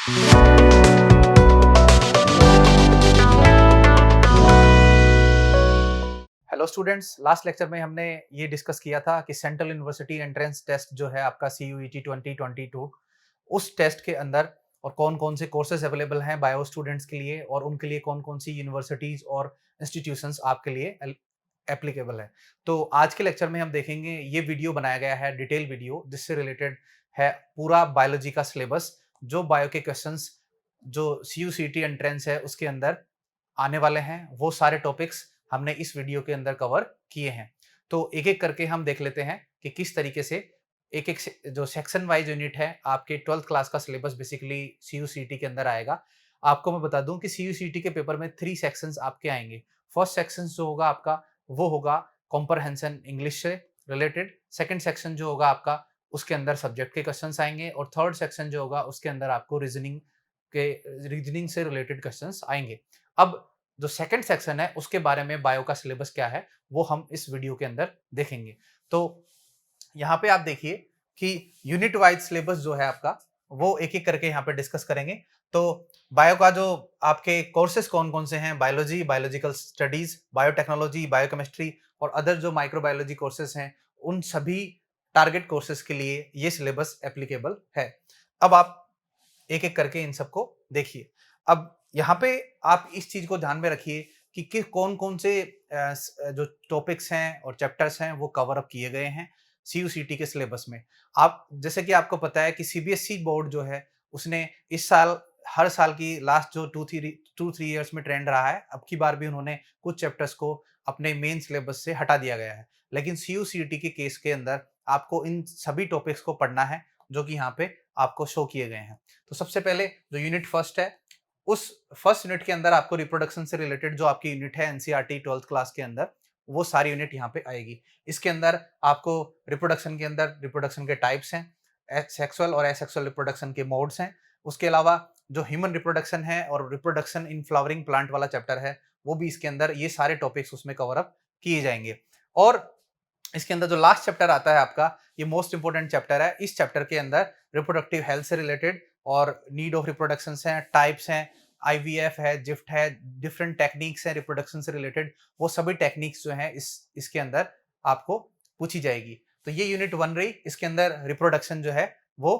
Hello students, last lecture में हमने ये डिस्कस किया था कि सेंट्रल यूनिवर्सिटी एंट्रेंस टेस्ट जो है आपका CUET 2022, उस टेस्ट के अंदर और कौन-कौन से कोर्सेज अवेलेबल हैं बायो स्टूडेंट्स के लिए और उनके लिए कौन-कौन सी यूनिवर्सिटीज और इंस्टीट्यूशंस आपके लिए एप्लीकेबल है। तो आज के लेक्चर में हम देखेंगे, ये वीडियो बनाया गया है डिटेल वीडियो जिससे रिलेटेड है पूरा बायोलॉजी का सिलेबस, जो बायो के क्वेश्चंस जो CUCT एंट्रेंस है उसके अंदर आने वाले हैं, वो सारे टॉपिक्स हमने इस वीडियो के अंदर कवर किए हैं। तो एक-एक करके हम देख लेते हैं कि किस तरीके से एक-एक से जो सेक्शन वाइज़ यूनिट है, आपके 12th क्लास का सिलेबस बेसिकली CUCT के अंदर आएगा। आपको मैं बता दूँ कि CUCT के पेपर में 3 सेक्शंस आपके आएँगे। फर्स्ट सेक्शन जो होगा आपका, वो होगा कॉम्प्रिहेंशन इंग्लिश से रिलेटेड। सेकंड सेक्शन जो होगा आपका, उसके अंदर सब्जेक्ट के क्वेश्चंस आएँगे और थर्ड सेक्शन जो होगा, उसके अंदर आपको रीजनिंग से रिलेटेड क्वेश्चंस आएँगे। अब जो सेकंड सेक्शन है उसके बारे में बायो का सिलेबस क्या है वो हम इस वीडियो के अंदर देखेंगे। तो यहाँ पे आप देखिए कि यूनिट वाइज सिलेबस जो है आपका वो एक-एक करके यहाँ पे डिस्कस करेंगे। तो बायो का जो आपके कोर्सेज कौन-कौन से हैं, biology, biological studies, biotechnology, biochemistry और अदर जो माइक्रोबायोलॉजी कोर्सेज हैं, उन सभी टारगेट कोर्सेज के लिए ये सिलेबस एप्लीकेबल है। अब आप एक-एक करके इन सबको देखिए। अब यहाँ पे आप इस चीज़ को ध्यान में रखिए कि कौन-कौन से जो टॉपिक्स हैं और चैप्टर्स हैं वो कवर अप किए गए हैं CUCT के सिलेबस में। आप जैसे कि आपको पता है कि CBSE बोर्ड जो है उसने इस साल हर साल की लास्ट जो 2-3 इयर्स में ट्रेंड रहा है, अब की बार भी उन्होंने कुछ चैप्टर्स को अपने मेन सिलेबस से हटा दिया गया है। लेकिन CUCT के केस के अंदर आपको इन सभी टॉपिक्स को पढ़ना है जो कि यहाँ पे आपको शो किए गए हैं। तो सबसे पहले जो यूनिट फर्स्ट है, उस फर्स्ट यूनिट के अंदर आपको रिप्रोडक्शन से रिलेटेड जो आपकी यूनिट है एनसीईआरटी 12th क्लास के अंदर, वो सारी यूनिट यहाँ पे आएगी। इसके अंदर आपको रिप्रोडक्शन के अंदर रिप्रोडक्शन के टाइप्स हैं, सेक्सुअल और एसेक्सुअल रिप्रोडक्शन के मोड्स हैं। उसके अलावा जो ह्यूमन रिप्रोडक्शन है और रिप्रोडक्शन इन फ्लावरिंग प्लांट वाला चैप्टर है, वो भी इसके अंदर ये सारे टॉपिक्स उसमें कवर अप किए जाएंगे। और इसके अंदर जो लास्ट चैप्टर आता है आपका, ये मोस्ट इंपोर्टेंट चैप्टर है। इस चैप्टर के अंदर रिप्रोडक्टिव हेल्थ से रिलेटेड और नीड ऑफ रिप्रोडक्शन हैं, टाइप्स हैं, आईवीएफ है, जिफ्ट है, डिफरेंट टेक्निक्स हैं रिप्रोडक्शन से रिलेटेड, वो सभी टेक्निक्स जो हैं इसके अंदर आपको पूछी जाएगी। तो ये यूनिट 1 रही, इसके अंदर रिप्रोडक्शन जो है वो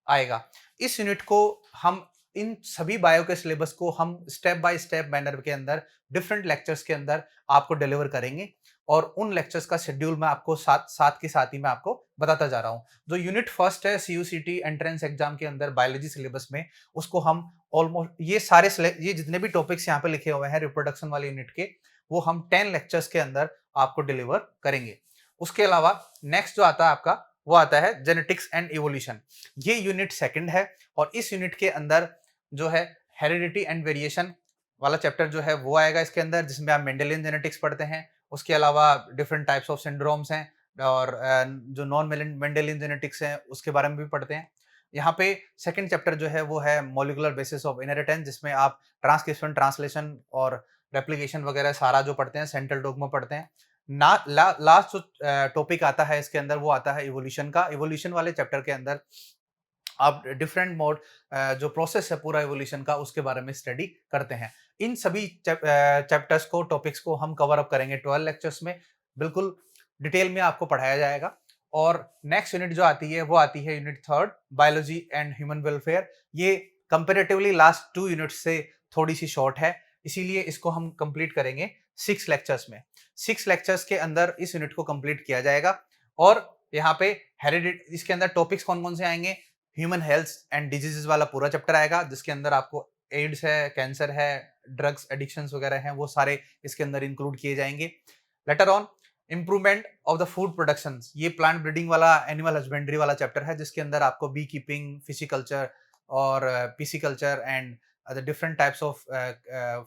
आएगा। इस यूनिट को हम इन सभी बायो के सिलेबस को हम स्टेप बाय स्टेप मैनर के अंदर डिफरेंट लेक्चर्स के अंदर आपको डिलीवर करेंगे और उन लेक्चर्स का शेड्यूल मैं आपको साथ साथ के साथ ही मैं आपको बताता जा रहा हूँ। जो यूनिट फर्स्ट है CUCT एंट्रेंस एग्जाम के अंदर बायोलॉजी सिलेबस में, उसको हम ऑलमोस्ट ये जितने भी टॉपिक्स यहाँ पे लिखे हुए हैं रिप्रोडक्शन वाले यूनिट के, वो हम 10 लेक्चर्स के अंदर आपको डिलीवर करेंगे। उसके अलावा नेक्स्ट जो आता है आपका, वो आता है जेनेटिक्स एंड इवोल्यूशन। ये यूनिट सेकंड है और इस यूनिट के अंदर जो है हेरिडिटी एंड वेरिएशन वाला चैप्टर जो है वो आएगा इसके अंदर, जिसमें आप मेंडेलियन जेनेटिक्स पढ़ते हैं। उसके अलावा डिफरेंट टाइप्स ऑफ सिंड्रोम्स हैं और जो नॉन मेंडेलियन जेनेटिक्स हैं उसके बारे में भी पढ़ते हैं। यहाँ पे सेकंड चैप्टर जो है वो है मॉलिक्यूलर बेसिस ऑफ इनहेरिटेंस, जिसमें आप ट्रांसक्रिप्शन, ट्रांसलेशन और रेप्लिकेशन वगैरह सारा जो पढ़ते हैं, सेंट्रल डोग्मा पढ़ते हैं। लास्ट जो टॉपिक आता है इसके अंदर, वो आता है इवोल्यूशन का। इवोल्यूशन वाले चैप्टर के अंदर आप डिफरेंट मोड जो प्रोसेस है पूरा इवोल्यूशन का, उसके बारे में स्टडी करते हैं। इन सभी चैप्टर्स को, टॉपिक्स को हम कवर अप करेंगे 12 लेक्चर्स में, बिल्कुल डिटेल में आपको पढ़ाया जाएगा। और नेक्स्ट यूनिट जो आती है वो आती है unit third, biology and human welfare. ये कंपेरेटिवली लास्ट 2 यूनिट्स से थोड़ी सी शॉर्ट है, इसीलिए इसको हम कंप्लीट करेंगे 6 लेक्चर्स में। 6 लेक्चर्स के अंदर इस यूनिट को कंप्लीट किया जाएगा। और यहाँ पे इसके अंदर टॉपिक्स कौन कौन से आएंगे, ह्यूमन हेल्थ एंड डिजीजेस वाला पूरा चैप्टर आएगा, जिसके अंदर आपको एड्स है, कैंसर है, ड्रग्स एडिक्शंस वगैरह हैं, वो सारे इसके अंदर इंक्लूड किए जाएंगे। Later on improvement of the food production, ये प्लांट ब्रीडिंग वाला, एनिमल हस्बेंड्री वाला चैप्टर है, जिसके अंदर आपको बी कीपिंग, फिशिकल्चर और pisciculture and different types of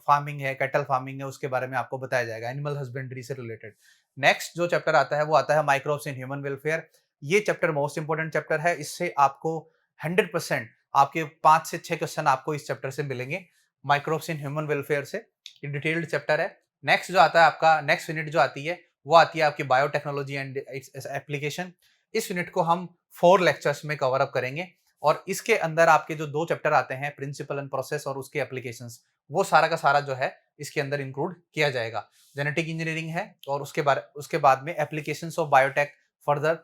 farming है, कैटल फार्मिंग है, उसके बारे में आपको बताया जाएगा, एनिमल हस्बेंड्री से रिलेटेड। नेक्स्ट जो चैप्टर आता है वो आता है माइक्रोब्स इन ह्यूमन वेलफेयर। ये चैप्टर मोस्ट इंपोर्टेंट चैप्टर है, इससे आपको 100% आपके 5 से 6 क्वेश्चन आपको इस चैप्टर से मिलेंगे, माइक्रोब्स इन ह्यूमन वेलफेयर से। ये डिटेल्ड चैप्टर है। नेक्स्ट जो आता है आपका, नेक्स्ट यूनिट जो आती है वो आती है आपकी बायोटेक्नोलॉजी एंड इट्स एप्लीकेशन। इस यूनिट को हम 4 लेक्चर्स में कवर अप करेंगे और इसके अंदर आपके जो 2 चैप्टर आते हैं, प्रिंसिपल एंड प्रोसेस और उसके एप्लीकेशंस, वो सारा का सारा जो है इसके अंदर इंक्लूड किया जाएगा। जेनेटिक इंजीनियरिंग है और उसके बाद में एप्लीकेशंस ऑफ बायोटेक फर्दर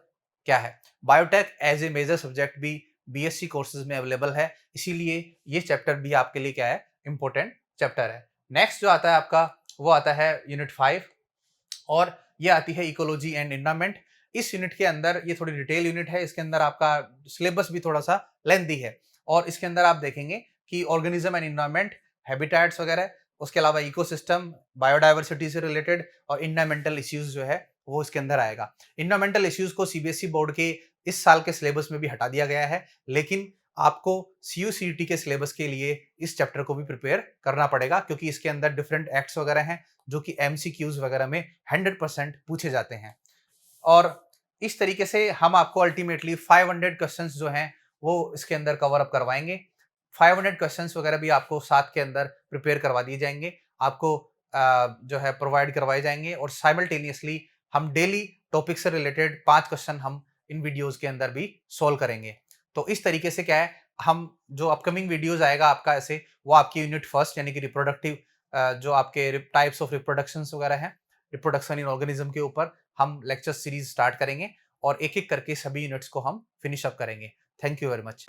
क्या है। Biotech as a major subject भी बीएससी कोर्सेज में अवेलेबल है, इसीलिए ये चैप्टर भी आपके लिए क्या है, इंपॉर्टेंट चैप्टर है। नेक्स्ट जो आता है आपका, वो आता है यूनिट 5 और ये आती है इकोलॉजी एंड एनवायरनमेंट। इस यूनिट के अंदर ये थोड़ी डिटेल यूनिट है, इसके अंदर आपका सिलेबस भी थोड़ा सा लेंथी है और इसके अंदर आप देखेंगे कि ऑर्गेनिज्म एंड एनवायरनमेंट, हैबिटेट्स वगैरह, उसके अलावा इकोसिस्टम, बायोडायवर्सिटी से रिलेटेड और एनवायरमेंटल इश्यूज जो है वो इसके अंदर आएगा। एनवायरमेंटल इश्यूज को सीबीएसई बोर्ड के इस साल के सिलेबस में भी हटा दिया गया है, लेकिन आपको सीयूसीईटी के सिलेबस के लिए इस चैप्टर को भी प्रिपेयर करना पड़ेगा, क्योंकि इसके अंदर डिफरेंट एक्ट्स वगैरह हैं जो कि एमसीक्यूज वगैरह में 100% पूछे जाते हैं। और इस तरीके से हम आपको अल्टीमेटली 500 क्वेश्चंस जो हैं वो इसके अंदर कवर अप करवाएंगे। 500 क्वेश्चंस वगैरह भी आपको साथ के अंदर प्रिपेयर करवा दिए जाएंगे, आपको जो है प्रोवाइड करवाए जाएंगे और साइमल्टेनियसली हम डेली टॉपिक से रिलेटेड 5 क्वेश्चन हम इन वीडियोस के अंदर भी सोल्व करेंगे। तो इस तरीके से क्या है, हम जो अपकमिंग वीडियोस आएगा आपका ऐसे, वो आपकी यूनिट फर्स्ट यानी कि रिप्रोडक्टिव जो आपके टाइप्स ऑफ रिप्रोडक्शंस वगैरह हैं, रिप्रोडक्शन इन ऑर्गेनिज्म के ऊपर हम लेक्चर सीरीज स्टार्ट करेंगे और एक-एक करके सभी यूनिट्स को हम फिनिश अप करेंगे। Thank you very much.